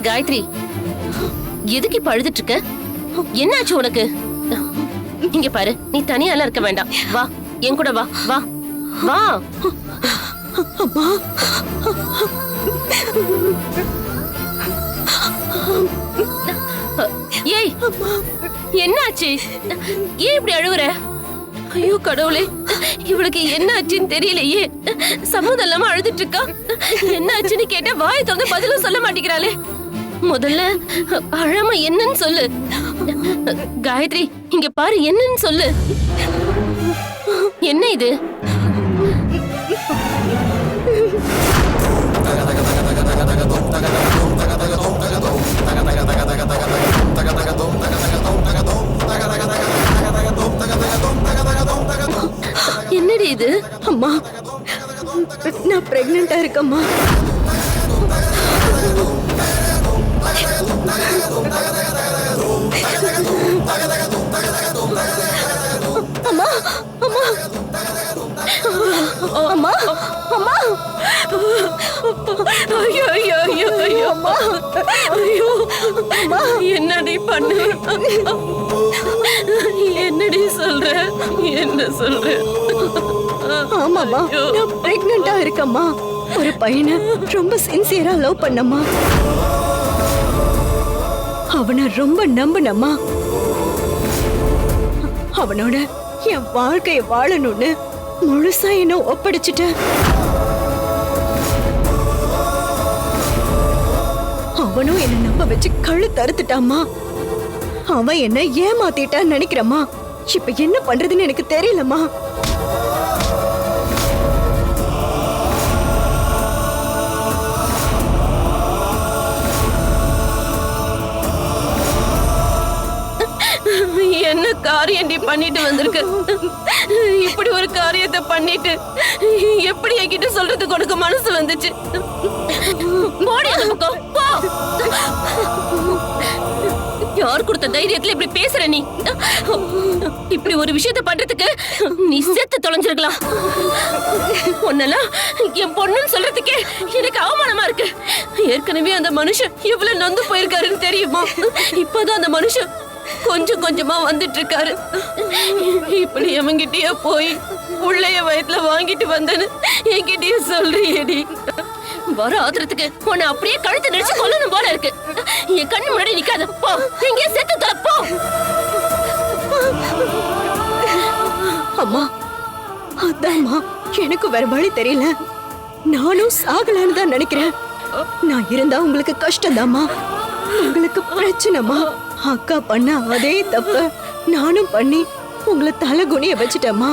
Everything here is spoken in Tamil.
காயத்ரி, எதுக்கு இப்ப அழுதுட்டு இருக்க? என்னாச்சு உனக்கு? இங்க பாரு, நீ தனியாலாம் இருக்க வேண்டாம். வா, என் கூட வா. வா வா. அம்மா, ஏய், என்னாச்சு? ஏன் இப்படி அழுவுற? ஐயோ கடவுளே, இவளுக்கு என்ன ஆச்சுன்னு தெரியலையே. சம்மதம் இல்லாம அழுதுட்டு இருக்கா. என்ன ஆச்சுன்னு கேட்டா வாயை திறந்து பதிலும் சொல்ல மாட்டேங்கிறாளே. முதல்ல அழாம என்னன்னு சொல்லு. காயத்ரி, இங்க பாரு, என்னன்னு சொல்லு. என்ன இது? என்னடி இது? அம்மா, நான் பிரெக்னெண்டா இருக்கம்மா. அம்மா, அம்மா, அம்மா, அம்மா. ஐயோ ஐயோ ஐயோ ஐயோ அம்மா. ஐயோ அம்மா, என்னடி பண்ணு? என்னடி சொல்ற? என்ன சொல்ற? ஆமாம்மா, நான் பிரெக்னெண்டா இருக்கம்மா. ஒரு பையனை ரொம்ப சின்சியரா லவ் பண்ணம்மா. அவனை ரொம்ப நம்பினம்மா. அவனோட என் வாழ்க்கையை வாழணும்னு முழுசா என்ன ஒப்படைச்சிட்டேன். அவனும் என்ன நம்ப வச்சு கழு தறுத்துட்டாமா. அவன் என்ன ஏமாத்திட்டான்னு நினைக்கிறம்மா. இப்ப என்ன பண்றதுன்னு எனக்கு தெரியலம்மா. என்ன காரியம் பண்ணிட்டு வந்திருக்க? இப்படி ஒரு காரியத்தை பண்ணிட்டு எப்படி என்கிட்ட சொல்றதுக்கு உனக்கு மனசு வந்துச்சு? போடி அந்த பக்கம், போ. யார் கொடுத்த தைரியத்துல இப்படி பேசுற நீ? இப்படி ஒரு விஷயத்தை பண்றதுக்கு நீ செத்து தொலைஞ்சிருக்கலாம். உன்னெல்லாம் என் பொண்ணுன்னு சொல்றதுக்கே எனக்கு அவமானமா இருக்கு. ஏற்கனவே அந்த மனுஷன் எவ்வளவு நொந்து போயிருக்காருன்னு தெரியுமா? இப்பதான் அந்த மனுஷன் கொஞ்சம் கொஞ்சமா வந்துட்டு இருக்காரு. இப்படி எவங்கிட்டயே போய் உள்ளைய வயத்துல வாங்கிட்டு வந்தேன்னு என்கிட்டயே சொல்றியேடி. வர ஆத்திரத்துக்கு உன்னை அப்படியே கழுத்து நெரிச்சு கொல்லணும் போல இருக்கு. என் கண்ணு முன்னாடி நிக்காத, போ. எங்கே செத்து தொலை, போ. அம்மா, அதாம்மா, எனக்கு வேற வழி தெரியல. நானும் சாகலான்னு தான் நினைக்கிறேன். நான் இருந்தா உங்களுக்கு கஷ்டம்தாம்மா, உங்களுக்கு பிரச்சனைமா. அக்கா பண்ண அதே தப்ப நானும் பண்ணி உங்களை தலை குனிய வச்சுட்டேம்மா.